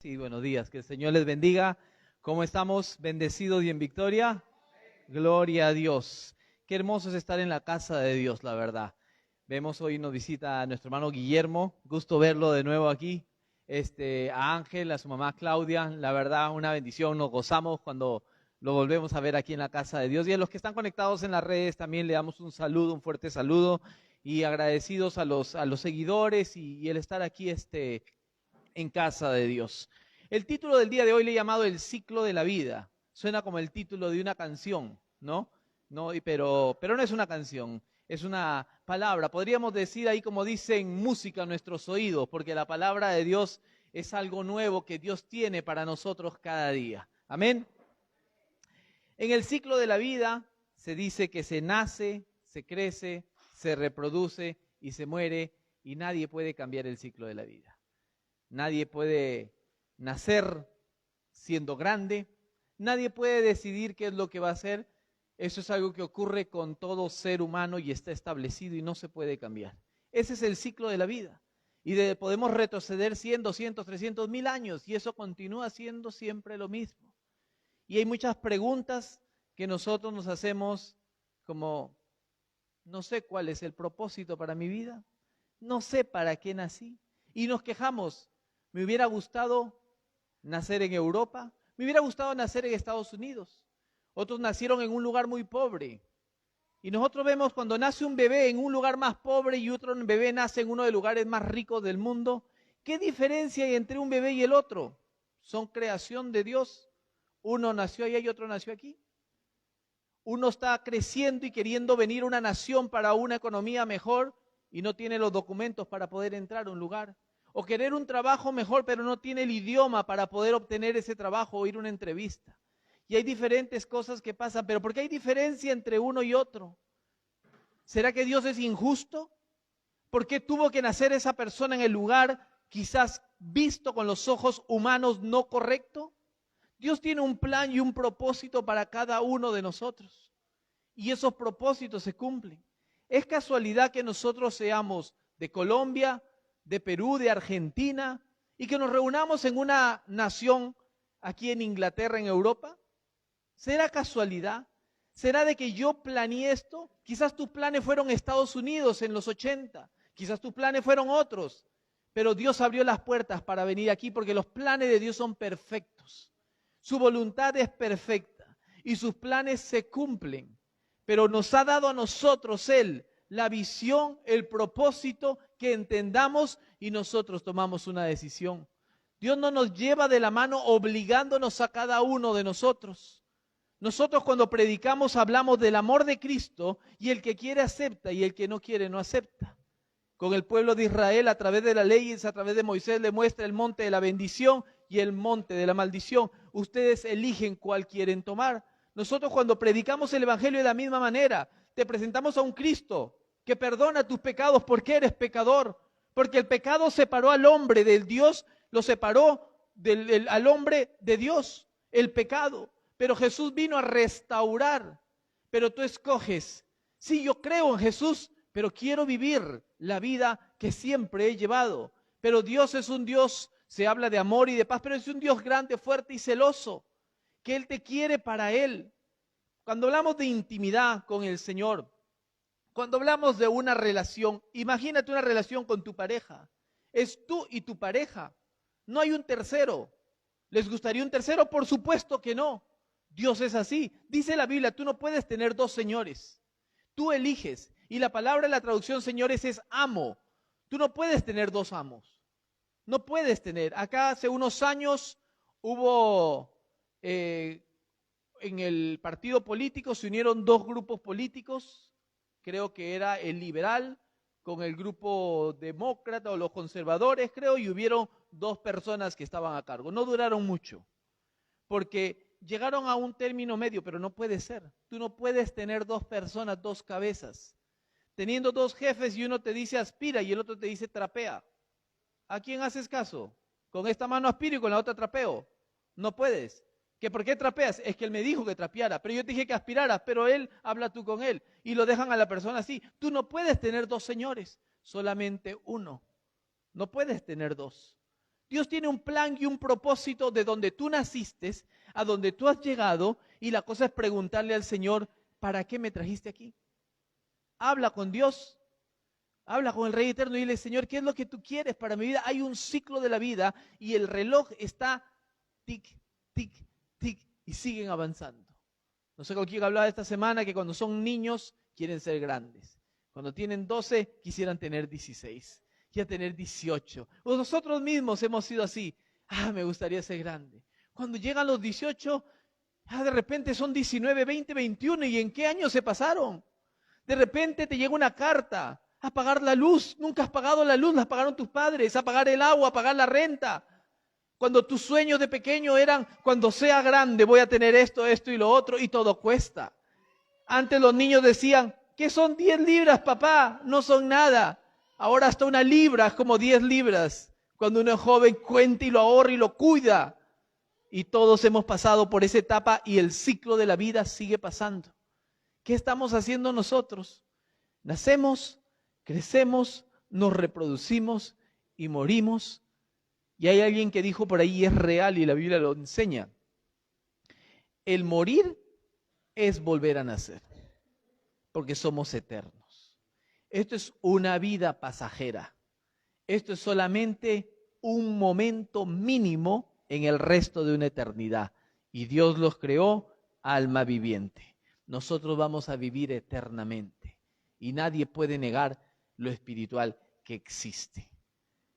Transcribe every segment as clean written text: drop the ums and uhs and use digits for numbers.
Sí, buenos días, que el Señor les bendiga. ¿Cómo estamos? ¿Bendecidos y en victoria? Gloria a Dios. Qué hermoso es estar en la casa de Dios, la verdad. Vemos hoy nos visita a nuestro hermano Guillermo, gusto verlo de nuevo aquí. A Ángel, a su mamá Claudia, la verdad una bendición, nos gozamos cuando lo volvemos a ver aquí en la casa de Dios. Y a los que están conectados en las redes también le damos un saludo, un fuerte saludo y agradecidos a los seguidores y el estar aquí en casa de Dios. El título del día de hoy le he llamado El ciclo de la vida. Suena como el título de una canción, ¿no? Pero no es una canción, es una palabra. Podríamos decir ahí como dicen música a nuestros oídos, porque la palabra de Dios es algo nuevo que Dios tiene para nosotros cada día. Amén. En el ciclo de la vida se dice que se nace, se crece, se reproduce y se muere, y nadie puede cambiar el ciclo de la vida. Nadie puede nacer siendo grande, nadie puede decidir qué es lo que va a hacer. Eso es algo que ocurre con todo ser humano y está establecido y no se puede cambiar. Ese es el ciclo de la vida. Podemos retroceder 100, 200, 300, 1000 años y eso continúa siendo siempre lo mismo. Y hay muchas preguntas que nosotros nos hacemos como, no sé cuál es el propósito para mi vida, no sé para qué nací. Y nos quejamos. Me hubiera gustado nacer en Europa, me hubiera gustado nacer en Estados Unidos. Otros nacieron en un lugar muy pobre. Y nosotros vemos cuando nace un bebé en un lugar más pobre y otro bebé nace en uno de los lugares más ricos del mundo. ¿Qué diferencia hay entre un bebé y el otro? Son creación de Dios. Uno nació allá y otro nació aquí. Uno está creciendo y queriendo venir a una nación para una economía mejor y no tiene los documentos para poder entrar a un lugar. O querer un trabajo mejor, pero no tiene el idioma para poder obtener ese trabajo o ir a una entrevista. Y hay diferentes cosas que pasan, pero ¿por qué hay diferencia entre uno y otro? ¿Será que Dios es injusto? ¿Por qué tuvo que nacer esa persona en el lugar quizás visto con los ojos humanos no correcto? Dios tiene un plan y un propósito para cada uno de nosotros. Y esos propósitos se cumplen. ¿Es casualidad que nosotros seamos de Colombia, de Perú, de Argentina, y que nos reunamos en una nación aquí en Inglaterra, en Europa? ¿Será casualidad? ¿Será de que yo planeé esto? Quizás tus planes fueron Estados Unidos en los 80, quizás tus planes fueron otros, pero Dios abrió las puertas para venir aquí porque los planes de Dios son perfectos. Su voluntad es perfecta y sus planes se cumplen, pero nos ha dado a nosotros Él la visión, el propósito, que entendamos y nosotros tomamos una decisión. Dios no nos lleva de la mano obligándonos a cada uno de nosotros. Nosotros cuando predicamos hablamos del amor de Cristo y el que quiere acepta y el que no quiere no acepta. Con el pueblo de Israel a través de las leyes, a través de Moisés le muestra el monte de la bendición y el monte de la maldición. Ustedes eligen cuál quieren tomar. Nosotros cuando predicamos el evangelio de la misma manera, te presentamos a un Cristo que perdona tus pecados porque eres pecador, porque el pecado separó al hombre del Dios, lo separó al hombre de Dios, el pecado. Pero Jesús vino a restaurar, pero tú escoges. Sí, yo creo en Jesús, pero quiero vivir la vida que siempre he llevado. Pero Dios es un Dios, se habla de amor y de paz, pero es un Dios grande, fuerte y celoso, que Él te quiere para Él. Cuando hablamos de intimidad con el Señor, cuando hablamos de una relación, imagínate una relación con tu pareja. Es tú y tu pareja. No hay un tercero. ¿Les gustaría un tercero? Por supuesto que no. Dios es así. Dice la Biblia, tú no puedes tener dos señores. Tú eliges. Y la palabra en la traducción señores es amo. Tú no puedes tener dos amos. No puedes tener. Acá hace unos años hubo, en el partido político se unieron dos grupos políticos. Creo que era el liberal con el grupo demócrata o los conservadores, creo, y hubieron dos personas que estaban a cargo. No duraron mucho, porque llegaron a un término medio, pero no puede ser. Tú no puedes tener dos personas, dos cabezas. Teniendo dos jefes y uno te dice aspira y el otro te dice trapea. ¿A quién haces caso? Con esta mano aspiro y con la otra trapeo. No puedes. ¿Que por qué trapeas? Es que él me dijo que trapeara, pero yo te dije que aspiraras, pero él, habla tú con él. Y lo dejan a la persona así. Tú no puedes tener dos señores, solamente uno. No puedes tener dos. Dios tiene un plan y un propósito de donde tú naciste, a donde tú has llegado, y la cosa es preguntarle al Señor, ¿para qué me trajiste aquí? Habla con Dios, habla con el Rey Eterno y dile, Señor, ¿qué es lo que tú quieres para mi vida? Hay un ciclo de la vida y el reloj está tic, tic, tic y siguen avanzando. No sé con quién hablaba esta semana que cuando son niños quieren ser grandes. Cuando tienen 12 quisieran tener 16. Ya tener 18. O nosotros mismos hemos sido así. Me gustaría ser grande. Cuando llegan los 18, de repente son 19, 20, 21. ¿Y en qué años se pasaron? De repente te llega una carta a pagar la luz. Nunca has pagado la luz, la pagaron tus padres. A pagar el agua, a pagar la renta. Cuando tus sueños de pequeño eran, cuando sea grande voy a tener esto, esto y lo otro. Y todo cuesta. Antes los niños decían, ¿qué son 10 libras, papá? No son nada. Ahora hasta una libra es como 10 libras. Cuando uno es joven cuenta y lo ahorra y lo cuida. Y todos hemos pasado por esa etapa y el ciclo de la vida sigue pasando. ¿Qué estamos haciendo nosotros? Nacemos, crecemos, nos reproducimos y morimos. Y hay alguien que dijo por ahí, es real y la Biblia lo enseña. El morir es volver a nacer, porque somos eternos. Esto es una vida pasajera. Esto es solamente un momento mínimo en el resto de una eternidad. Y Dios los creó alma viviente. Nosotros vamos a vivir eternamente. Y nadie puede negar lo espiritual que existe.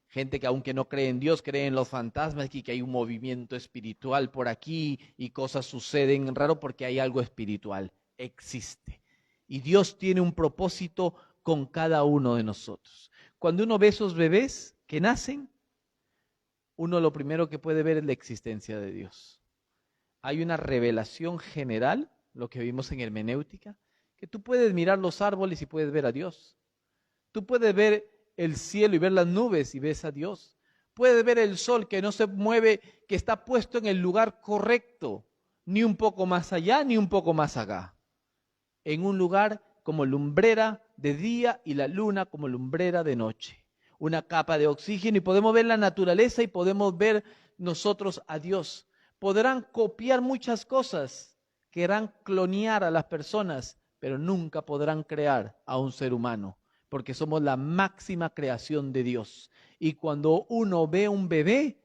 Gente que aunque no cree en Dios, cree en los fantasmas y que hay un movimiento espiritual por aquí y cosas suceden raro porque hay algo espiritual. Existe. Y Dios tiene un propósito con cada uno de nosotros. Cuando uno ve esos bebés que nacen, uno lo primero que puede ver es la existencia de Dios. Hay una revelación general, lo que vimos en hermenéutica, que tú puedes mirar los árboles y puedes ver a Dios. Tú puedes ver el cielo y ver las nubes y ves a Dios. Puedes ver el sol que no se mueve, que está puesto en el lugar correcto, ni un poco más allá ni un poco más acá. En un lugar como lumbrera de día y la luna como lumbrera de noche. Una capa de oxígeno y podemos ver la naturaleza y podemos ver nosotros a Dios. Podrán copiar muchas cosas, querrán clonear a las personas, pero nunca podrán crear a un ser humano, porque somos la máxima creación de Dios. Y cuando uno ve un bebé,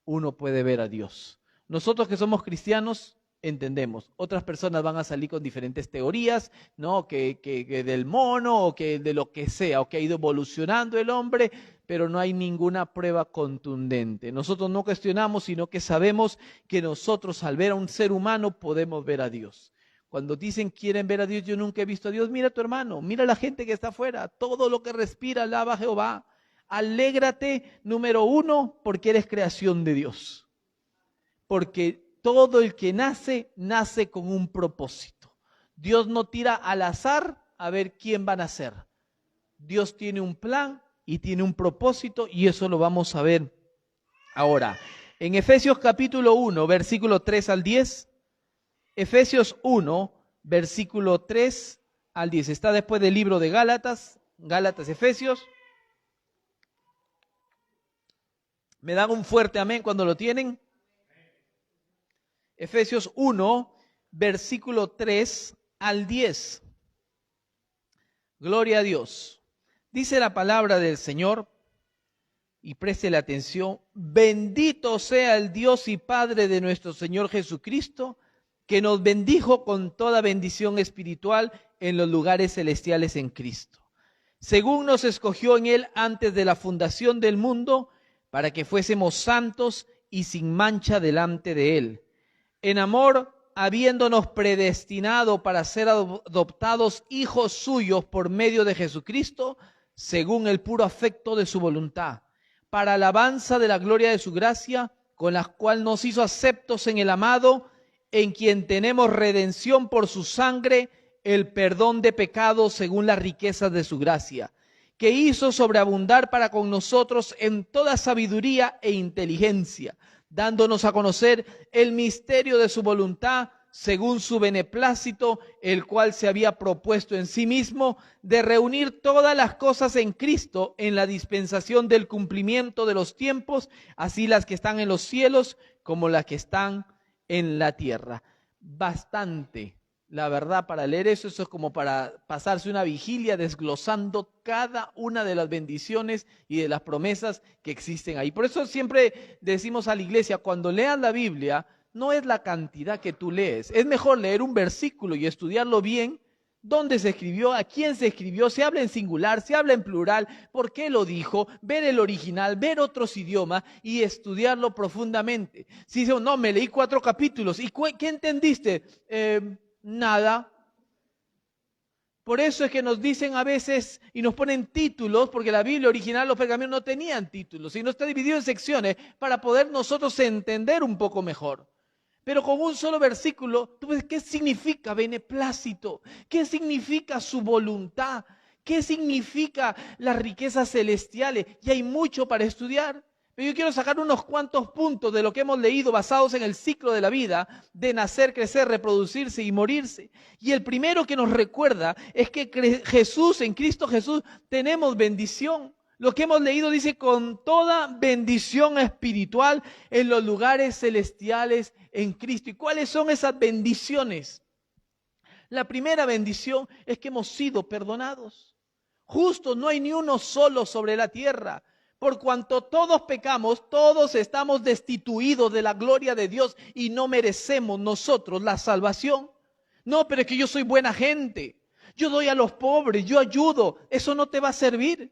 uno puede ver a Dios. Nosotros que somos cristianos, entendemos. Otras personas van a salir con diferentes teorías, ¿no? Que del mono o que de lo que sea, o que ha ido evolucionando el hombre, pero no hay ninguna prueba contundente. Nosotros no cuestionamos, sino que sabemos que nosotros al ver a un ser humano podemos ver a Dios. Cuando dicen quieren ver a Dios, yo nunca he visto a Dios. Mira a tu hermano, mira a la gente que está afuera, todo lo que respira alaba a Jehová. Alégrate, número 1, porque eres creación de Dios. Porque todo el que nace, nace con un propósito. Dios no tira al azar a ver quién va a nacer. Dios tiene un plan y tiene un propósito y eso lo vamos a ver ahora. En Efesios capítulo 1, versículo 3 al 10. Efesios 1, versículo 3 al 10. Está después del libro de Gálatas, Efesios. ¿Me dan un fuerte amén cuando lo tienen? Efesios 1, versículo 3 al 10. Gloria a Dios. Dice la palabra del Señor, y preste la atención, bendito sea el Dios y Padre de nuestro Señor Jesucristo, que nos bendijo con toda bendición espiritual en los lugares celestiales en Cristo, según nos escogió en Él antes de la fundación del mundo, para que fuésemos santos y sin mancha delante de Él. En amor, habiéndonos predestinado para ser adoptados hijos suyos por medio de Jesucristo, según el puro afecto de su voluntad, para alabanza de la gloria de su gracia, con la cual nos hizo aceptos en el amado, en quien tenemos redención por su sangre, el perdón de pecados según las riquezas de su gracia, que hizo sobreabundar para con nosotros en toda sabiduría e inteligencia, dándonos a conocer el misterio de su voluntad, según su beneplácito, el cual se había propuesto en sí mismo, de reunir todas las cosas en Cristo en la dispensación del cumplimiento de los tiempos, así las que están en los cielos como las que están en la tierra. Bastante, la verdad, para leer eso es como para pasarse una vigilia desglosando cada una de las bendiciones y de las promesas que existen ahí. Por eso siempre decimos a la iglesia, cuando leas la Biblia, no es la cantidad que tú lees, es mejor leer un versículo y estudiarlo bien, dónde se escribió, a quién se escribió, se habla en singular, se habla en plural, por qué lo dijo, ver el original, ver otros idiomas y estudiarlo profundamente. Si dice, no, me leí 4 capítulos, ¿y qué entendiste? Nada. Por eso es que nos dicen a veces y nos ponen títulos, porque la Biblia original, los pergaminos no tenían títulos, sino está dividido en secciones para poder nosotros entender un poco mejor. Pero con un solo versículo, tú ves qué significa beneplácito, qué significa su voluntad, qué significa las riquezas celestiales. Y hay mucho para estudiar. Pero yo quiero sacar unos cuantos puntos de lo que hemos leído basados en el ciclo de la vida, de nacer, crecer, reproducirse y morirse. Y el primero que nos recuerda es que Jesús, en Cristo Jesús, tenemos bendición. Lo que hemos leído dice, con toda bendición espiritual en los lugares celestiales en Cristo. ¿Y cuáles son esas bendiciones? La primera bendición es que hemos sido perdonados. Justo, no hay ni uno solo sobre la tierra. Por cuanto todos pecamos, todos estamos destituidos de la gloria de Dios y no merecemos nosotros la salvación. No, pero es que yo soy buena gente. Yo doy a los pobres, yo ayudo. Eso no te va a servir.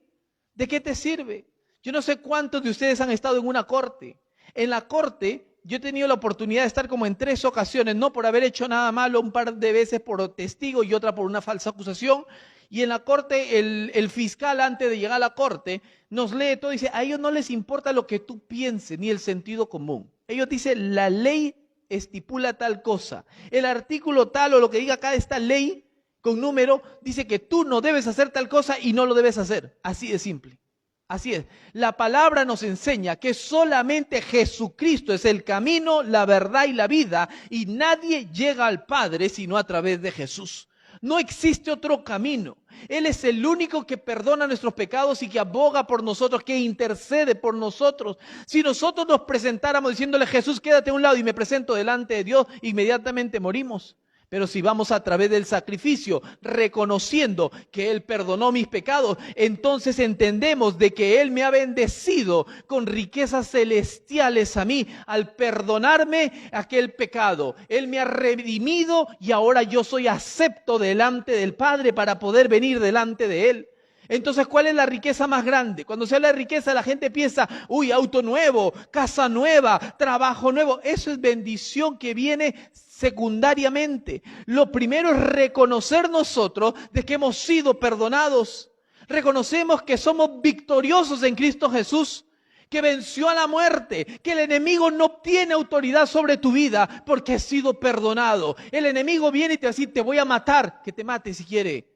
¿De qué te sirve? Yo no sé cuántos de ustedes han estado en una corte. En la corte yo he tenido la oportunidad de estar como en 3 ocasiones, no por haber hecho nada malo, un par de veces por testigo y otra por una falsa acusación. Y en la corte el fiscal, antes de llegar a la corte, nos lee todo y dice, a ellos no les importa lo que tú pienses ni el sentido común. Ellos dicen, la ley estipula tal cosa. El artículo tal o lo que diga acá esta ley con número, dice que tú no debes hacer tal cosa y no lo debes hacer. Así de simple. Así es. La palabra nos enseña que solamente Jesucristo es el camino, la verdad y la vida, y nadie llega al Padre sino a través de Jesús. No existe otro camino. Él es el único que perdona nuestros pecados y que aboga por nosotros, que intercede por nosotros. Si nosotros nos presentáramos diciéndole, Jesús, quédate a un lado y me presento delante de Dios, inmediatamente morimos. Pero si vamos a través del sacrificio, reconociendo que Él perdonó mis pecados, entonces entendemos de que Él me ha bendecido con riquezas celestiales a mí, al perdonarme aquel pecado. Él me ha redimido y ahora yo soy acepto delante del Padre para poder venir delante de Él. Entonces, ¿cuál es la riqueza más grande? Cuando se habla de riqueza, la gente piensa, uy, auto nuevo, casa nueva, trabajo nuevo. Eso es bendición que viene secundariamente. Lo primero es reconocer nosotros de que hemos sido perdonados. Reconocemos que somos victoriosos en Cristo Jesús, que venció a la muerte, que el enemigo no tiene autoridad sobre tu vida porque has sido perdonado. El enemigo viene y te va a decir, te voy a matar, que te mate si quiere,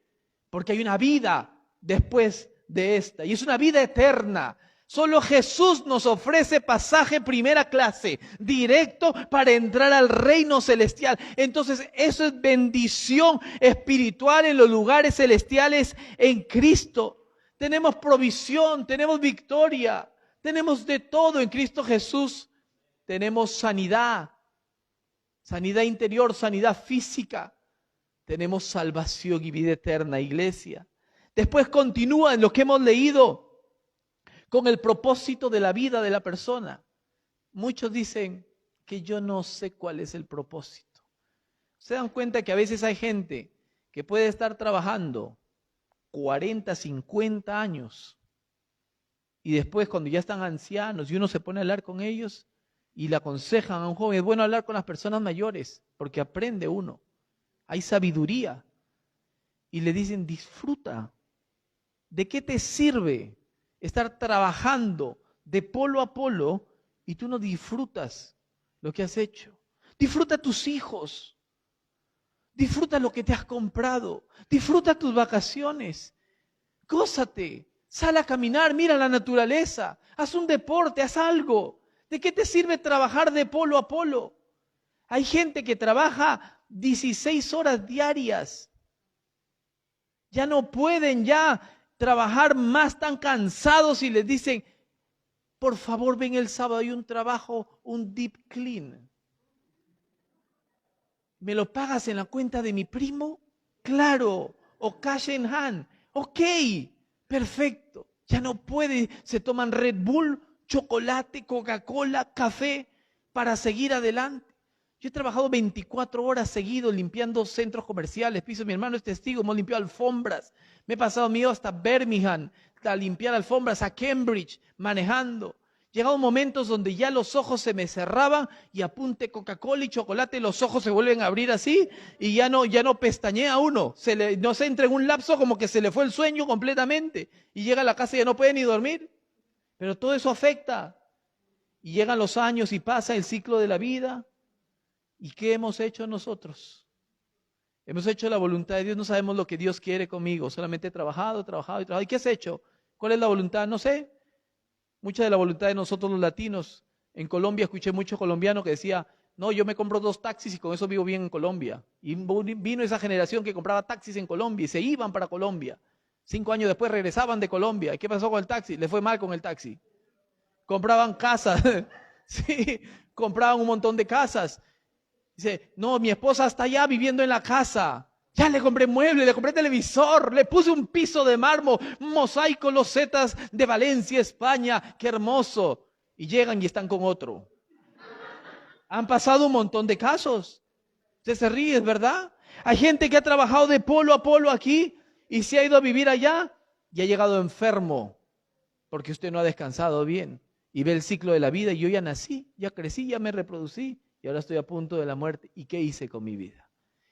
porque hay una vida después de esta, y es una vida eterna. Solo Jesús nos ofrece pasaje primera clase, directo para entrar al reino celestial. Entonces, eso es bendición espiritual en los lugares celestiales en Cristo. Tenemos provisión, tenemos victoria, tenemos de todo en Cristo Jesús. Tenemos sanidad, sanidad interior, sanidad física. Tenemos salvación y vida eterna, iglesia. Después continúa en lo que hemos leído con el propósito de la vida de la persona. Muchos dicen que yo no sé cuál es el propósito. ¿Se dan cuenta que a veces hay gente que puede estar trabajando 40, 50 años y después cuando ya están ancianos y uno se pone a hablar con ellos y le aconsejan a un joven, es bueno hablar con las personas mayores porque aprende uno, hay sabiduría, y le dicen disfruta. ¿De qué te sirve estar trabajando de polo a polo y tú no disfrutas lo que has hecho? Disfruta a tus hijos, disfruta lo que te has comprado, disfruta tus vacaciones, gózate, sal a caminar, mira la naturaleza, haz un deporte, haz algo. ¿De qué te sirve trabajar de polo a polo? Hay gente que trabaja 16 horas diarias. Ya no pueden ya trabajar más, tan cansados y les dicen, por favor ven el sábado, hay un trabajo, un deep clean. ¿Me lo pagas en la cuenta de mi primo? Claro. O cash in hand. Ok, perfecto. Ya no puede, se toman Red Bull, chocolate, Coca-Cola, café para seguir adelante. Yo he trabajado 24 horas seguido limpiando centros comerciales, pisos. Mi hermano es testigo, hemos limpiado alfombras. Me he pasado mío hasta Birmingham a limpiar alfombras, a Cambridge, manejando. Llegado momentos donde ya los ojos se me cerraban y apunte Coca-Cola y chocolate, los ojos se vuelven a abrir así y ya no pestañea uno. No se entra en un lapso como que se le fue el sueño completamente y llega a la casa y ya no puede ni dormir. Pero todo eso afecta. Y llegan los años y pasa el ciclo de la vida. ¿Y qué hemos hecho nosotros? Hemos hecho la voluntad de Dios, no sabemos lo que Dios quiere conmigo, solamente he trabajado. ¿Y qué has hecho? ¿Cuál es la voluntad? No sé. Mucha de la voluntad de nosotros los latinos. En Colombia escuché mucho colombiano que decía, no, yo me compro 2 taxis y con eso vivo bien en Colombia. Y vino esa generación que compraba taxis en Colombia y se iban para Colombia. 5 años después regresaban de Colombia. ¿Y qué pasó con el taxi? Le fue mal con el taxi. Compraban casas, sí, compraban un montón de casas. Dice, no, mi esposa está allá viviendo en la casa. Ya le compré muebles, le compré televisor, le puse un piso de mármol, mosaico, losetas de Valencia, España, qué hermoso. Y llegan y están con otro. Han pasado un montón de casos. Usted se ríe, ¿es verdad? Hay gente que ha trabajado de polo a polo aquí y se ha ido a vivir allá y ha llegado enfermo porque usted no ha descansado bien. Y ve el ciclo de la vida y yo ya nací, ya crecí, ya me reproducí y ahora estoy a punto de la muerte. ¿Y qué hice con mi vida?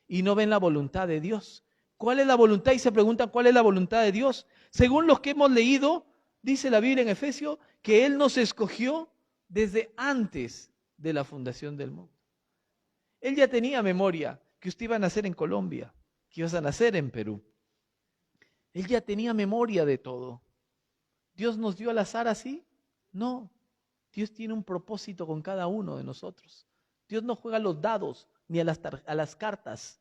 Y no ven la voluntad de Dios. ¿Cuál es la voluntad? Y se preguntan cuál es la voluntad de Dios. Según los que hemos leído, dice la Biblia en Efesios, que Él nos escogió desde antes de la fundación del mundo. Él ya tenía memoria que usted iba a nacer en Colombia, que ibas a nacer en Perú. Él ya tenía memoria de todo. ¿Dios nos dio al azar así? No. Dios tiene un propósito con cada uno de nosotros. Dios no juega a los dados ni a las cartas.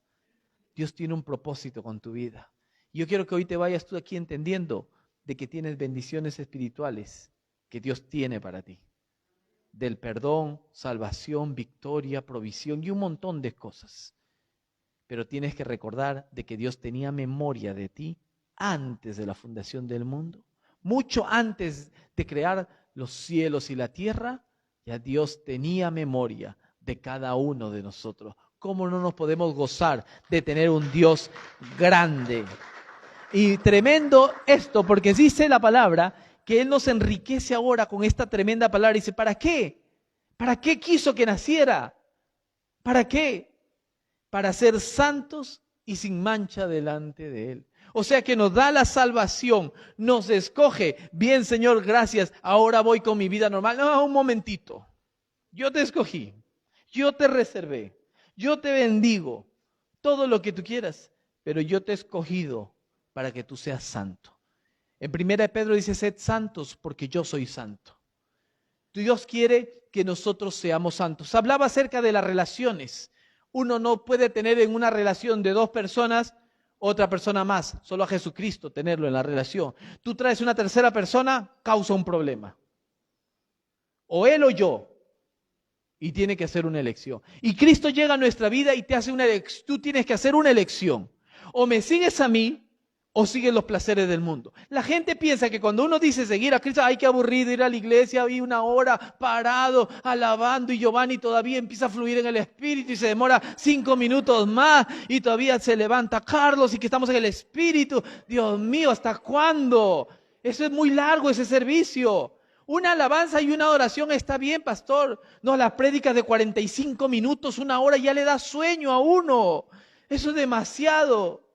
Dios tiene un propósito con tu vida. Yo quiero que hoy te vayas tú aquí entendiendo de que tienes bendiciones espirituales que Dios tiene para ti. Del perdón, salvación, victoria, provisión y un montón de cosas. Pero tienes que recordar de que Dios tenía memoria de ti antes de la fundación del mundo. Mucho antes de crear los cielos y la tierra, ya Dios tenía memoria de cada uno de nosotros. ¿Cómo no nos podemos gozar de tener un Dios grande? Y tremendo esto, porque dice la palabra que Él nos enriquece ahora con esta tremenda palabra. Dice, ¿para qué? ¿Para qué quiso que naciera? ¿Para qué? Para ser santos y sin mancha delante de Él. O sea que nos da la salvación, nos escoge. Bien, Señor, gracias, ahora voy con mi vida normal. No, un momentito. Yo te escogí, yo te reservé, yo te bendigo, todo lo que tú quieras, pero yo te he escogido para que tú seas santo. En 1 Pedro dice, sed santos porque yo soy santo. Dios quiere que nosotros seamos santos. Hablaba acerca de las relaciones. Uno no puede tener en una relación de 2 personas otra persona más, solo a Jesucristo tenerlo en la relación. Tú traes una tercera persona, causa un problema. O él o yo. Y tiene que hacer una elección. Y Cristo llega a nuestra vida y te hace una elección. Tú tienes que hacer una elección. O me sigues a mí, o sigues los placeres del mundo. La gente piensa que cuando uno dice seguir a Cristo, ay, qué aburrido ir a la iglesia, y 1 hora parado, alabando, y Giovanni todavía empieza a fluir en el Espíritu y se demora 5 minutos más, y todavía se levanta Carlos y que estamos en el Espíritu. Dios mío, ¿hasta cuándo? Eso es muy largo, ese servicio. Una alabanza y una adoración está bien, pastor. No, las prédicas de 45 minutos, 1 hora, ya le da sueño a uno. Eso es demasiado.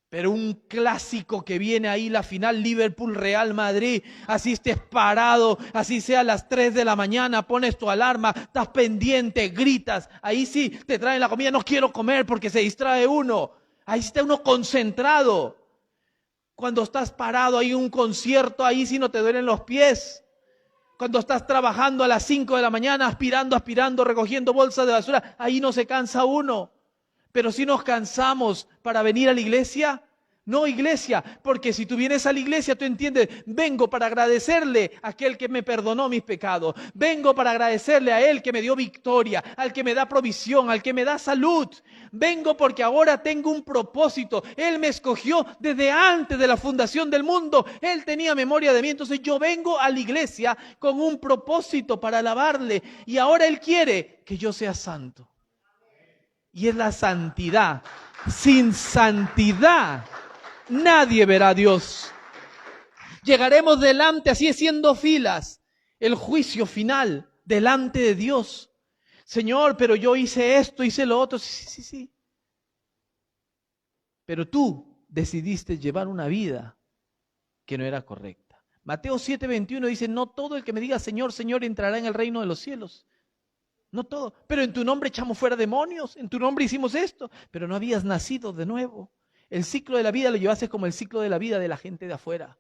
Pero un clásico que viene ahí, la final Liverpool-Real Madrid, así estés parado, así sea a las 3 de la mañana, pones tu alarma, estás pendiente, gritas, ahí sí te traen la comida, no quiero comer porque se distrae uno. Ahí sí está uno concentrado. Cuando estás parado, hay un concierto, ahí sí no te duelen los pies. Cuando estás trabajando a las 5 de la mañana, aspirando, recogiendo bolsas de basura, ahí no se cansa uno. Pero si nos cansamos para venir a la iglesia, no iglesia, porque si tú vienes a la iglesia, tú entiendes, vengo para agradecerle a aquel que me perdonó mis pecados, vengo para agradecerle a él que me dio victoria, al que me da provisión, al que me da salud, vengo porque ahora tengo un propósito, él me escogió desde antes de la fundación del mundo, él tenía memoria de mí, entonces yo vengo a la iglesia con un propósito para alabarle y ahora él quiere que yo sea santo. Y es la santidad. Sin santidad nadie verá a Dios. Llegaremos delante, así haciendo filas, el juicio final delante de Dios. Señor, pero yo hice esto, hice lo otro. Sí. Pero tú decidiste llevar una vida que no era correcta. Mateo 7:21 dice, no todo el que me diga Señor, Señor entrará en el reino de los cielos. No todo, pero en tu nombre echamos fuera demonios, en tu nombre hicimos esto, pero no habías nacido de nuevo. El ciclo de la vida lo llevaste como el ciclo de la vida de la gente de afuera,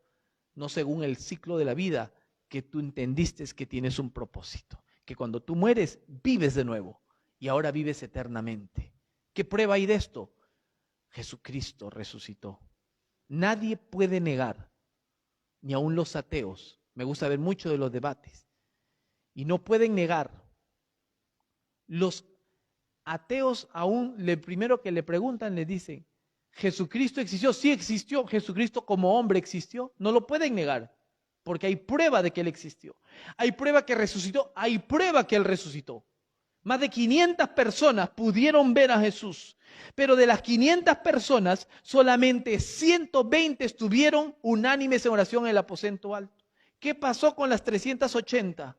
no según el ciclo de la vida que tú entendiste que tienes un propósito, que cuando tú mueres vives de nuevo y ahora vives eternamente. ¿Qué prueba hay de esto? Jesucristo resucitó. Nadie puede negar, ni aun los ateos, me gusta ver mucho de los debates, y no pueden negar. Los ateos aún, primero que le preguntan, le dicen, ¿Jesucristo existió? Sí existió, Jesucristo como hombre existió. No lo pueden negar, porque hay prueba de que Él existió. Hay prueba que resucitó, hay prueba que Él resucitó. Más de 500 personas pudieron ver a Jesús, pero de las 500 personas, solamente 120 estuvieron unánimes en oración en el aposento alto. ¿Qué pasó con las 380?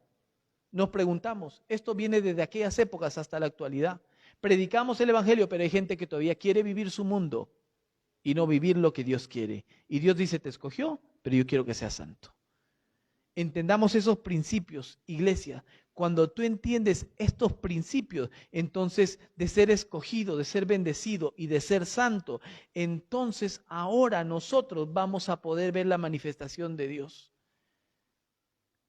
Nos preguntamos, esto viene desde aquellas épocas hasta la actualidad. Predicamos el evangelio, pero hay gente que todavía quiere vivir su mundo y no vivir lo que Dios quiere. Y Dios dice, te escogió, pero yo quiero que seas santo. Entendamos esos principios, iglesia. Cuando tú entiendes estos principios, entonces de ser escogido, de ser bendecido y de ser santo, entonces ahora nosotros vamos a poder ver la manifestación de Dios.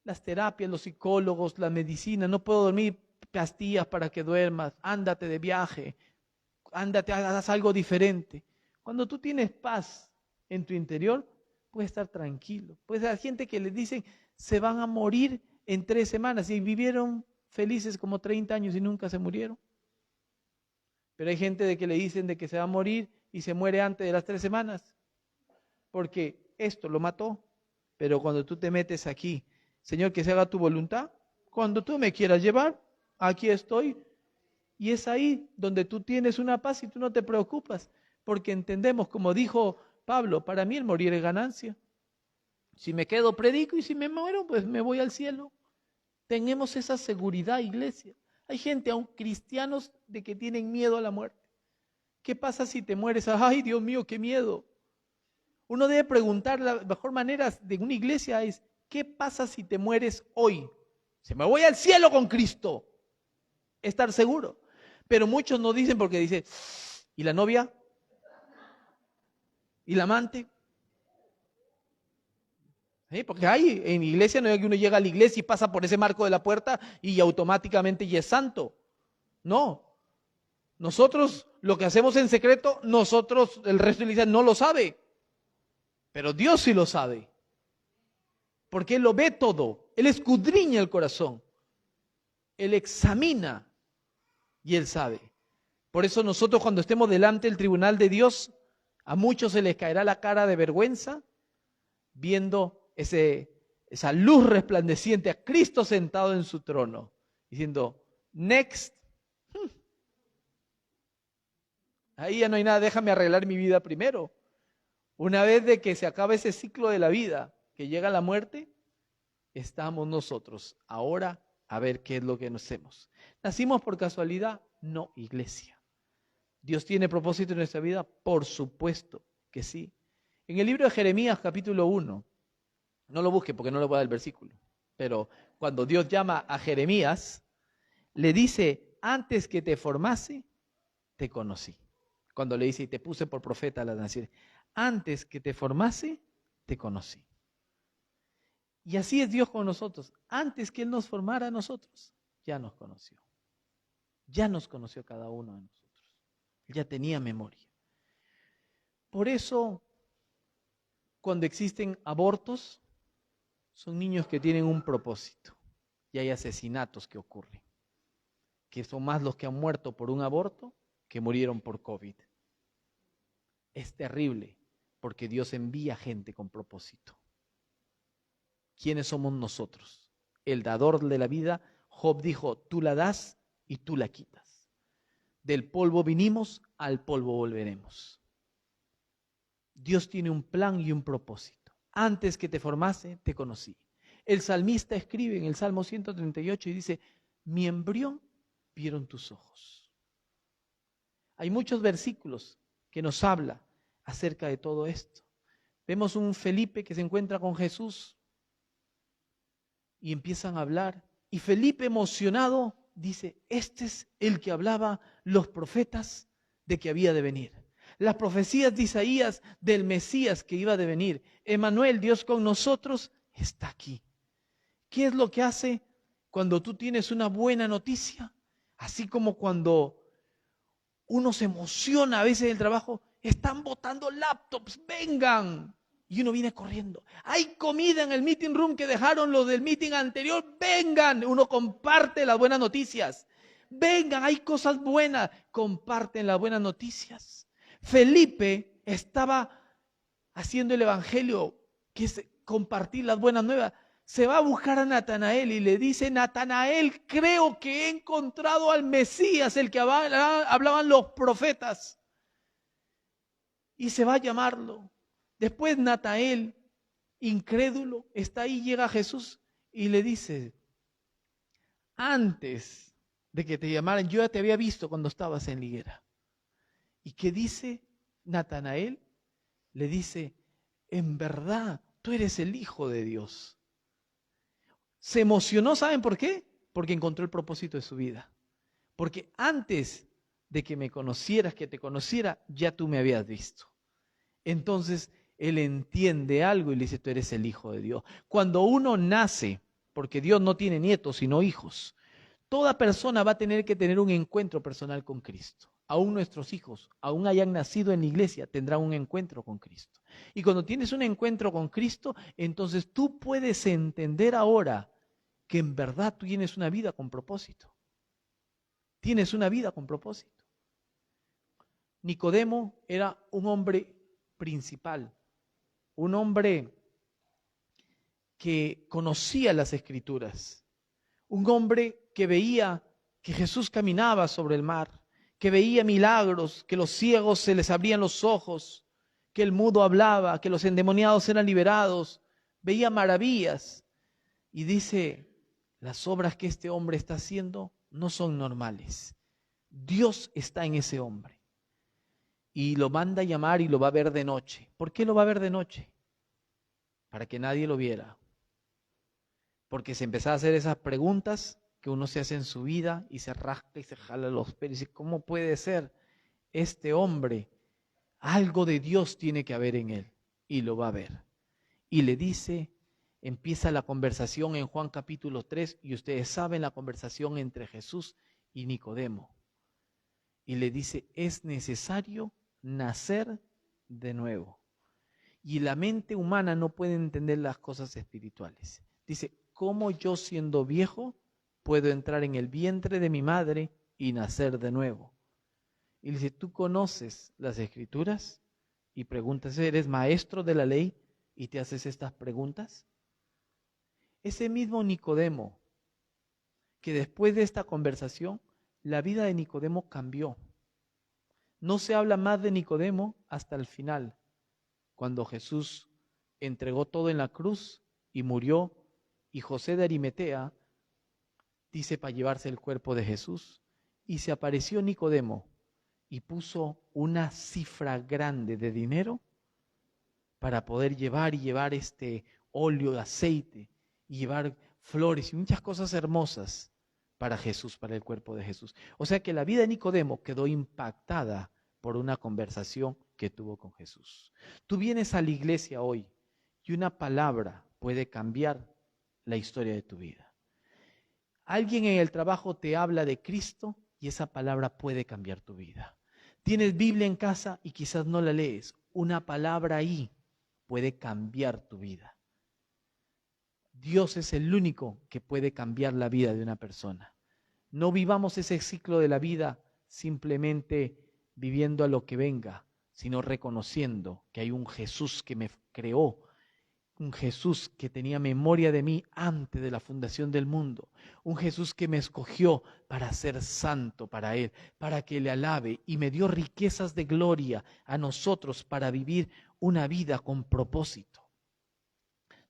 Las terapias, los psicólogos, la medicina, no puedo dormir, pastillas para que duermas, ándate de viaje, ándate, haz algo diferente. Cuando tú tienes paz en tu interior, puedes estar tranquilo. Pues hay gente que le dicen, se van a morir en 3 semanas y vivieron felices como 30 años y nunca se murieron. Pero hay gente de que le dicen de que se va a morir y se muere antes de las 3 semanas, porque esto lo mató. Pero cuando tú te metes aquí, Señor, que se haga tu voluntad. Cuando tú me quieras llevar, aquí estoy. Y es ahí donde tú tienes una paz y tú no te preocupas. Porque entendemos, como dijo Pablo, para mí el morir es ganancia. Si me quedo, predico, y si me muero, pues me voy al cielo. Tenemos esa seguridad, iglesia. Hay gente, aún cristianos, de que tienen miedo a la muerte. ¿Qué pasa si te mueres? Ay, Dios mío, qué miedo. Uno debe preguntar, la mejor manera de una iglesia es, ¿qué pasa si te mueres hoy? Se me voy al cielo con Cristo. Estar seguro. Pero muchos no dicen porque dicen, ¿y la novia? ¿Y la amante? Porque hay en iglesia, no es que uno llega a la iglesia y pasa por ese marco de la puerta y automáticamente ya es santo. No. Nosotros lo que hacemos en secreto, nosotros, el resto de la iglesia no lo sabe. Pero Dios sí lo sabe. Porque Él lo ve todo. Él escudriña el corazón. Él examina y Él sabe. Por eso nosotros cuando estemos delante del tribunal de Dios, a muchos se les caerá la cara de vergüenza viendo esa luz resplandeciente, a Cristo sentado en su trono, diciendo, next. Ahí ya no hay nada, déjame arreglar mi vida primero. Una vez de que se acaba ese ciclo de la vida, que llega la muerte, estamos nosotros ahora a ver qué es lo que nos hacemos. ¿Nacimos por casualidad? No, iglesia. ¿Dios tiene propósito en nuestra vida? Por supuesto que sí. En el libro de Jeremías, capítulo 1, no lo busque porque no le voy a dar el versículo, pero cuando Dios llama a Jeremías, le dice, antes que te formase, te conocí. Cuando le dice, y te puse por profeta a las naciones, antes que te formase, te conocí. Y así es Dios con nosotros. Antes que Él nos formara a nosotros, ya nos conoció. Ya nos conoció cada uno de nosotros. Ya tenía memoria. Por eso, cuando existen abortos, son niños que tienen un propósito. Y hay asesinatos que ocurren, que son más los que han muerto por un aborto que murieron por COVID. Es terrible, porque Dios envía gente con propósito. ¿Quiénes somos nosotros? El dador de la vida. Job dijo, tú la das y tú la quitas. Del polvo vinimos, al polvo volveremos. Dios tiene un plan y un propósito. Antes que te formase, te conocí. El salmista escribe en el Salmo 138 y dice, mi embrión vieron tus ojos. Hay muchos versículos que nos habla acerca de todo esto. Vemos un Felipe que se encuentra con Jesús y empiezan a hablar. Y Felipe, emocionado, dice, este es el que hablaba los profetas de que había de venir. Las profecías de Isaías del Mesías que iba de venir. Emmanuel, Dios con nosotros, está aquí. ¿Qué es lo que hace cuando tú tienes una buena noticia? Así como cuando uno se emociona a veces del trabajo, están botando laptops, vengan. Y uno viene corriendo. Hay comida en el meeting room que dejaron los del meeting anterior, vengan. Uno comparte las buenas noticias. Vengan, hay cosas buenas, comparten las buenas noticias. Felipe estaba haciendo el evangelio, que es compartir las buenas nuevas. Se va a buscar a Natanael y le dice, Natanael, creo que he encontrado al Mesías, el que hablaban los profetas. Y se va a llamarlo. Después Natanael, incrédulo, está ahí, llega a Jesús y le dice, antes de que te llamaran, yo ya te había visto cuando estabas en la higuera. ¿Y qué dice Natanael? Le dice, en verdad, tú eres el Hijo de Dios. Se emocionó, ¿saben por qué? Porque encontró el propósito de su vida. Porque antes de que me conocieras, que te conociera, ya tú me habías visto. Entonces, él entiende algo y le dice, tú eres el Hijo de Dios. Cuando uno nace, porque Dios no tiene nietos, sino hijos, toda persona va a tener que tener un encuentro personal con Cristo. Aún nuestros hijos, aún hayan nacido en la iglesia, tendrán un encuentro con Cristo. Y cuando tienes un encuentro con Cristo, entonces tú puedes entender ahora que en verdad tú tienes una vida con propósito. Tienes una vida con propósito. Nicodemo era un hombre principal, un hombre que conocía las Escrituras, un hombre que veía que Jesús caminaba sobre el mar, que veía milagros, que los ciegos se les abrían los ojos, que el mudo hablaba, que los endemoniados eran liberados, veía maravillas. Y dice, las obras que este hombre está haciendo no son normales. Dios está en ese hombre. Y lo manda a llamar y lo va a ver de noche. ¿Por qué lo va a ver de noche? Para que nadie lo viera. Porque se empezaba a hacer esas preguntas que uno se hace en su vida y se rasca y se jala los pelos y dice, ¿cómo puede ser este hombre? Algo de Dios tiene que haber en él. Y lo va a ver. Y le dice, empieza la conversación en Juan capítulo 3 y ustedes saben la conversación entre Jesús y Nicodemo. Y le dice, es necesario nacer de nuevo. Y la mente humana no puede entender las cosas espirituales. Dice, ¿cómo yo siendo viejo puedo entrar en el vientre de mi madre y nacer de nuevo? Y le dice, ¿tú conoces las Escrituras? Y preguntas, ¿eres maestro de la ley y te haces estas preguntas? Ese mismo Nicodemo, que después de esta conversación, la vida de Nicodemo cambió. No se habla más de Nicodemo hasta el final, cuando Jesús entregó todo en la cruz y murió, y José de Arimatea dice para llevarse el cuerpo de Jesús, y se apareció Nicodemo y puso una cifra grande de dinero para poder llevar este óleo de aceite y llevar flores y muchas cosas hermosas para Jesús, para el cuerpo de Jesús. O sea que la vida de Nicodemo quedó impactada por una conversación que tuvo con Jesús. Tú vienes a la iglesia hoy y una palabra puede cambiar la historia de tu vida. Alguien en el trabajo te habla de Cristo y esa palabra puede cambiar tu vida. Tienes Biblia en casa y quizás no la lees. Una palabra ahí puede cambiar tu vida. Dios es el único que puede cambiar la vida de una persona. No vivamos ese ciclo de la vida simplemente viviendo a lo que venga, sino reconociendo que hay un Jesús que me creó, un Jesús que tenía memoria de mí antes de la fundación del mundo, un Jesús que me escogió para ser santo para Él, para que le alabe y me dio riquezas de gloria a nosotros para vivir una vida con propósito.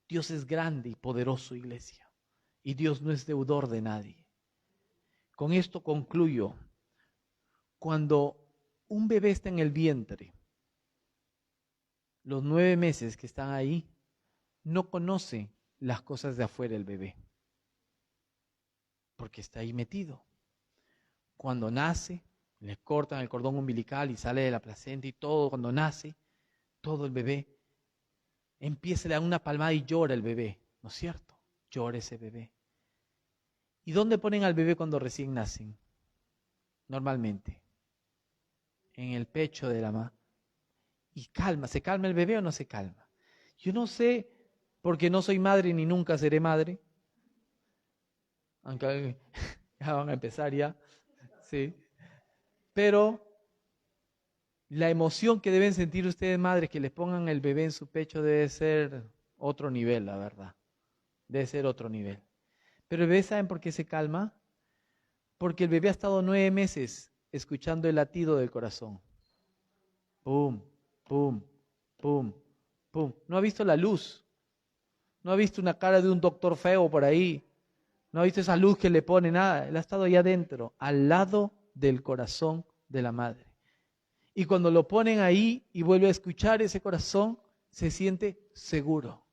Dios es grande y poderoso, iglesia, y Dios no es deudor de nadie. Con esto concluyo. Cuando un bebé está en el vientre, los 9 meses que están ahí, no conoce las cosas de afuera el bebé, porque está ahí metido. Cuando nace, le cortan el cordón umbilical y sale de la placenta y todo, cuando nace, todo el bebé empieza a dar una palmada y llora el bebé, ¿no es cierto? Llora ese bebé. ¿Y dónde ponen al bebé cuando recién nacen? Normalmente, en el pecho de la mamá. Y calma, ¿se calma el bebé o no se calma? Yo no sé, porque no soy madre ni nunca seré madre. Aunque ya van a empezar ya, sí. Pero la emoción que deben sentir ustedes, madres, que les pongan el bebé en su pecho debe ser otro nivel, la verdad. Debe ser otro nivel. Pero el bebé, ¿saben por qué se calma? Porque el bebé ha estado 9 meses escuchando el latido del corazón. Pum, pum, pum, pum. No ha visto la luz. No ha visto una cara de un doctor feo por ahí. No ha visto esa luz que le pone nada. Él ha estado allá adentro, al lado del corazón de la madre. Y cuando lo ponen ahí y vuelve a escuchar ese corazón, se siente seguro.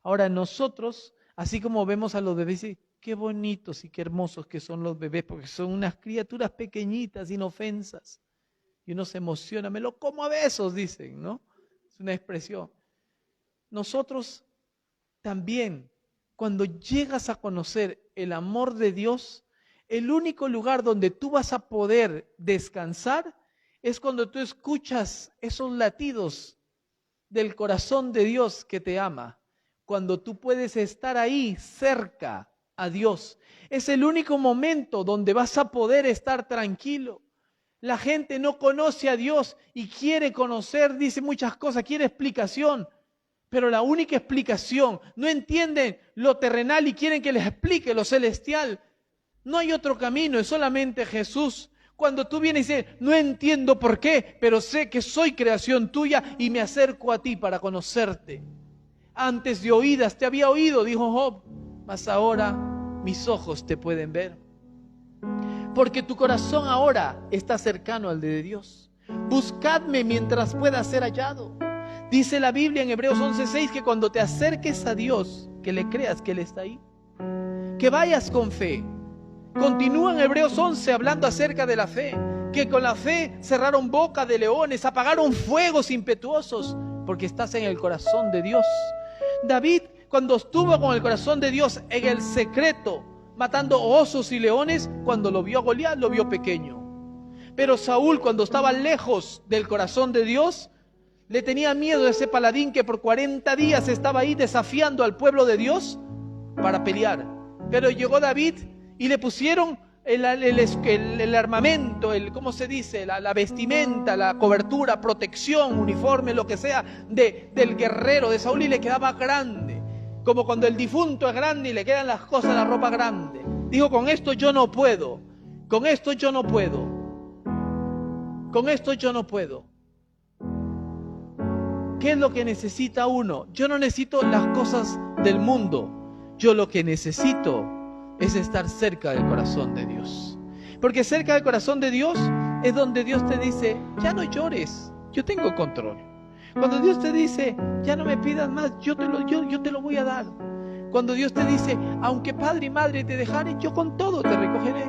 Ahora nosotros, así como vemos a los bebés, qué bonitos y qué hermosos que son los bebés, porque son unas criaturas pequeñitas, inofensas. Y uno se emociona, me lo como a besos, dicen, ¿no? Es una expresión. Nosotros también, cuando llegas a conocer el amor de Dios, el único lugar donde tú vas a poder descansar es cuando tú escuchas esos latidos del corazón de Dios que te ama. Cuando tú puedes estar ahí cerca a Dios. Es el único momento donde vas a poder estar tranquilo. La gente no conoce a Dios y quiere conocer, dice muchas cosas, quiere explicación. Pero la única explicación, no entienden lo terrenal y quieren que les explique lo celestial. No hay otro camino, es solamente Jesús. Cuando tú vienes y dices, no entiendo por qué, pero sé que soy creación tuya y me acerco a ti para conocerte. Antes de oídas te había oído, dijo Job, mas ahora mis ojos te pueden ver. Porque tu corazón ahora está cercano al de Dios. Buscadme mientras pueda ser hallado. Dice la Biblia en Hebreos 11:6 que cuando te acerques a Dios, que le creas que Él está ahí. Que vayas con fe. Continúa en Hebreos 11 hablando acerca de la fe. Que con la fe cerraron boca de leones, apagaron fuegos impetuosos, porque estás en el corazón de Dios. David, cuando estuvo con el corazón de Dios en el secreto, matando osos y leones, cuando lo vio a Goliat, lo vio pequeño. Pero Saúl, cuando estaba lejos del corazón de Dios, le tenía miedo de ese paladín que por 40 días estaba ahí desafiando al pueblo de Dios para pelear. Pero llegó David y le pusieron el armamento, ¿cómo se dice? La vestimenta, la cobertura, protección, uniforme, lo que sea, del guerrero de Saúl, y le quedaba grande. Como cuando el difunto es grande y le quedan las cosas, la ropa grande. Dijo, con esto yo no puedo. Con esto yo no puedo. Con esto yo no puedo. ¿Qué es lo que necesita uno? Yo no necesito las cosas del mundo. Yo lo que necesito es estar cerca del corazón de Dios. Porque cerca del corazón de Dios es donde Dios te dice, ya no llores, yo tengo control. Cuando Dios te dice, ya no me pidas más, yo te lo voy a dar. Cuando Dios te dice, aunque padre y madre te dejaren, yo con todo te recogeré.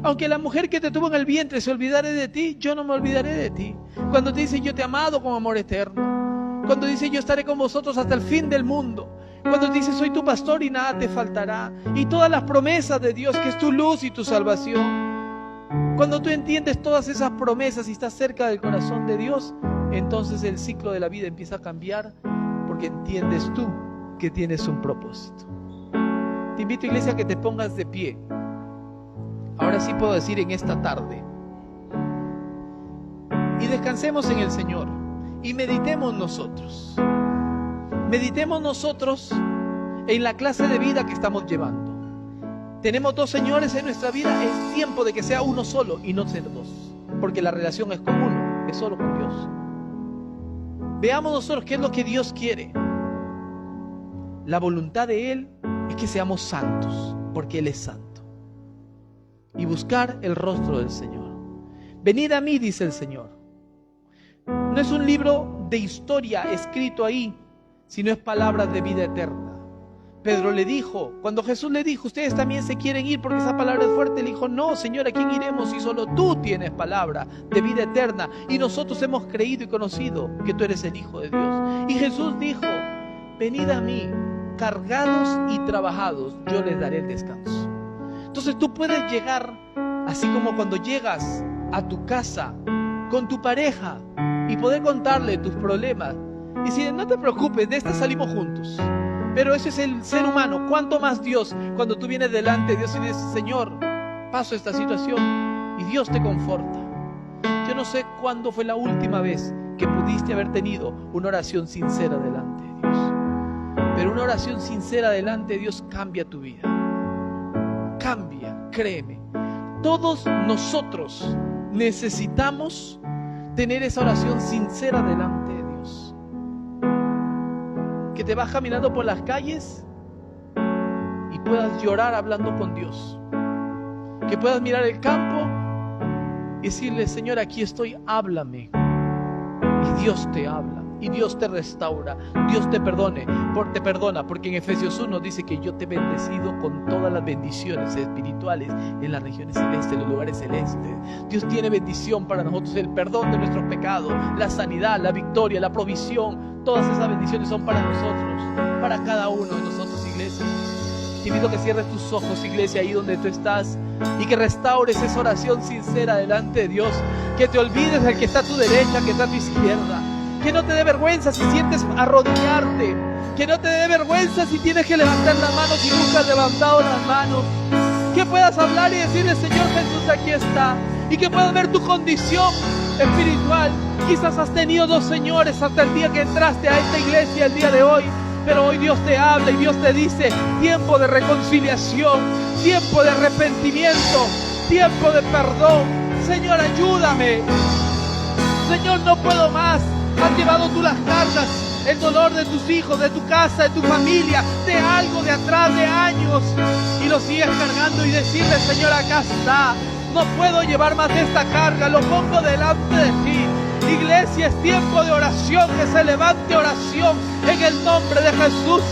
Aunque la mujer que te tuvo en el vientre se olvidare de ti, yo no me olvidaré de ti. Cuando te dice, yo te he amado con amor eterno. Cuando dice, yo estaré con vosotros hasta el fin del mundo. Cuando dices, soy tu pastor y nada te faltará. Y todas las promesas de Dios, que es tu luz y tu salvación. Cuando tú entiendes todas esas promesas y estás cerca del corazón de Dios, entonces el ciclo de la vida empieza a cambiar, porque entiendes tú que tienes un propósito. Te invito, iglesia, a que te pongas de pie. Ahora sí puedo decir en esta tarde. Y descansemos en el Señor. Y meditemos nosotros. Meditemos nosotros en la clase de vida que estamos llevando. Tenemos dos señores en nuestra vida. Es tiempo de que sea uno solo y no ser dos. Porque la relación es con uno, es solo con Dios. Veamos nosotros qué es lo que Dios quiere. La voluntad de Él es que seamos santos, porque Él es santo. Y buscar el rostro del Señor. Venid a mí, dice el Señor. No es un libro de historia escrito ahí, sino es palabras de vida eterna. Pedro le dijo, cuando Jesús le dijo, ustedes también se quieren ir porque esa palabra es fuerte, le dijo, no, Señor, ¿a quién iremos si solo tú tienes palabra de vida eterna? Y nosotros hemos creído y conocido que tú eres el Hijo de Dios. Y Jesús dijo, venid a mí, cargados y trabajados, yo les daré el descanso. Entonces tú puedes llegar, así como cuando llegas a tu casa con tu pareja y poder contarle tus problemas y decir, no te preocupes, de esta salimos juntos. Pero ese es el ser humano. ¿Cuánto más Dios cuando tú vienes delante de Dios y dices, Señor, paso esta situación, y Dios te conforta? Yo no sé cuándo fue la última vez que pudiste haber tenido una oración sincera delante de Dios. Pero una oración sincera delante de Dios cambia tu vida. Cambia, créeme. Todos nosotros necesitamos tener esa oración sincera delante de Dios. Que te vas caminando por las calles y puedas llorar hablando con Dios. Que puedas mirar el campo y decirle, Señor, aquí estoy, háblame. Y Dios te habla, y Dios te restaura, Dios te perdona, porque en Efesios 1 dice que yo te he bendecido con todas las bendiciones espirituales en las regiones celestes, en los lugares celestes. Dios tiene bendición para nosotros, el perdón de nuestros pecados, la sanidad, la victoria, la provisión. Todas esas bendiciones son para nosotros, para cada uno de nosotros, iglesia. Te invito a que cierres tus ojos, iglesia, ahí donde tú estás, y que restaures esa oración sincera delante de Dios. Que te olvides del que está a tu derecha, que está a tu izquierda. Que no te dé vergüenza si sientes arrodillarte. Que no te dé vergüenza si tienes que levantar las manos y nunca has levantado las manos. Que puedas hablar y decirle, Señor Jesús, aquí está. Y que puedas ver tu condición espiritual. Quizás has tenido dos señores hasta el día que entraste a esta iglesia el día de hoy. Pero hoy Dios te habla y Dios te dice, tiempo de reconciliación, tiempo de arrepentimiento, tiempo de perdón. Señor, ayúdame. Señor, no puedo más. Has llevado tú las cargas, el dolor de tus hijos, de tu casa, de tu familia, de algo de atrás, de años, y lo sigues cargando y decirle, Señor, acá está. No puedo llevar más de esta carga, lo pongo delante de ti. Iglesia, es tiempo de oración, que se levante oración en el nombre de Jesús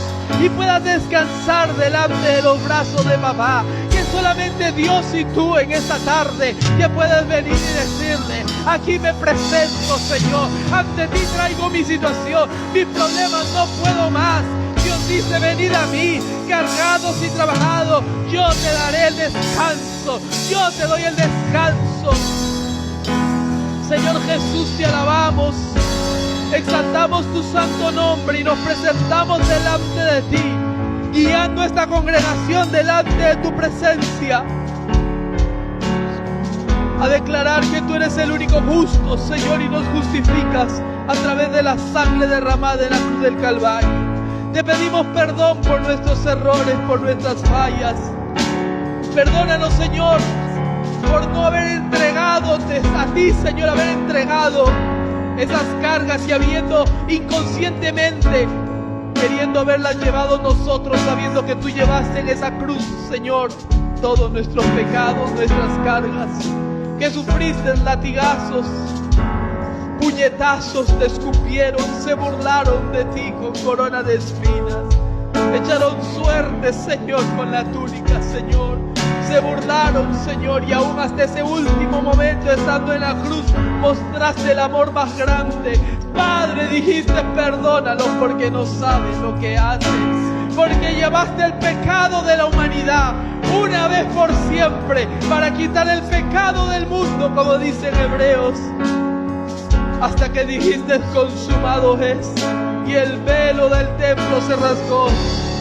y puedas descansar delante de los brazos de papá. Que solamente Dios y tú en esta tarde que puedes venir y decirle, aquí me presento, Señor, ante ti traigo mi situación, mis problemas, no puedo más. Dios dice, venid a mí, cargados y trabajados, yo te daré el descanso, yo te doy el descanso. Señor Jesús, te alabamos, exaltamos tu santo nombre y nos presentamos delante de ti, guiando esta congregación delante de tu presencia, a declarar que tú eres el único justo, Señor, y nos justificas a través de la sangre derramada en la cruz del Calvario. Te pedimos perdón por nuestros errores, por nuestras fallas. Perdónanos, Señor, por no haber entregado a ti, Señor, haber entregado esas cargas y habiendo inconscientemente queriendo haberlas llevado nosotros, sabiendo que tú llevaste en esa cruz, Señor, todos nuestros pecados, nuestras cargas, que sufriste latigazos, puñetazos, te escupieron, se burlaron de ti con corona de espinas, echaron suerte, Señor, con la túnica, Señor. Se burlaron, Señor, y aún hasta ese último momento, estando en la cruz, mostraste el amor más grande. Padre, dijiste, perdónalos porque no saben lo que hacen. porque llevaste el pecado de la humanidad una vez por siempre para quitar el pecado del mundo, como dicen Hebreos, hasta que dijiste consumado es, y el velo del templo se rasgó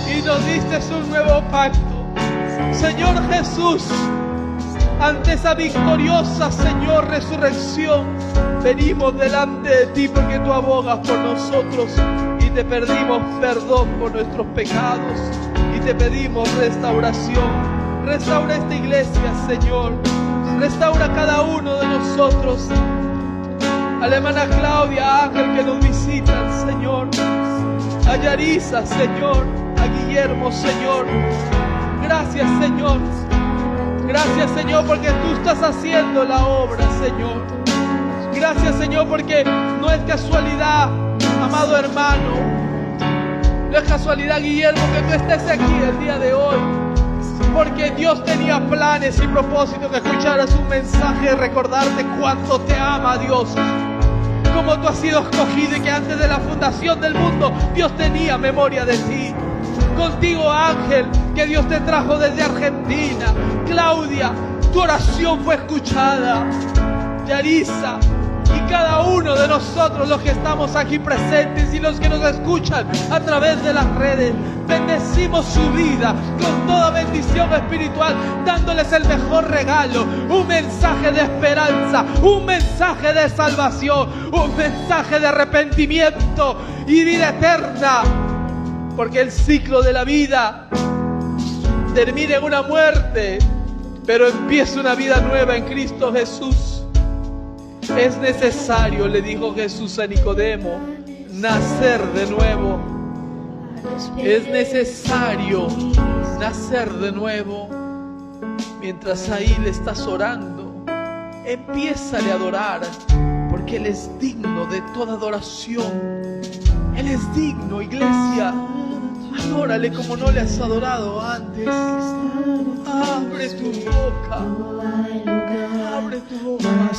y nos diste un nuevo pacto. Señor Jesús, ante esa victoriosa, Señor, resurrección, venimos delante de ti porque tú abogas por nosotros y te pedimos perdón por nuestros pecados y te pedimos restauración. Restaura esta iglesia, Señor. Restaura a cada uno de nosotros. A la hermana Claudia, a Ángel que nos visitan, Señor. A Yarisa, Señor. A Guillermo, Señor. Gracias, Señor. Gracias, Señor, porque tú estás haciendo la obra, Señor. Gracias, Señor, porque no es casualidad, amado hermano. No es casualidad, Guillermo, que tú estés aquí el día de hoy. Porque Dios tenía planes y propósitos, que escucharas un mensaje de recordarte cuánto te ama Dios. Cómo tú has sido escogido y que antes de la fundación del mundo Dios tenía memoria de ti. Contigo, Ángel, que Dios te trajo desde Argentina. Claudia, tu oración fue escuchada. Yarisa, y cada uno de nosotros, los que estamos aquí presentes y los que nos escuchan a través de las redes, bendecimos su vida con toda bendición espiritual, dándoles el mejor regalo, un mensaje de esperanza, un mensaje de salvación, un mensaje de arrepentimiento y vida eterna, porque el ciclo de la vida termina en una muerte, pero empieza una vida nueva en Cristo Jesús. Es necesario, le dijo Jesús a Nicodemo, nacer de nuevo. Es necesario nacer de nuevo. Mientras ahí le estás orando, empiézale a adorar, porque Él es digno de toda adoración. Él es digno, iglesia. Adórale como no le has adorado antes. Abre tu boca. Abre tu boca.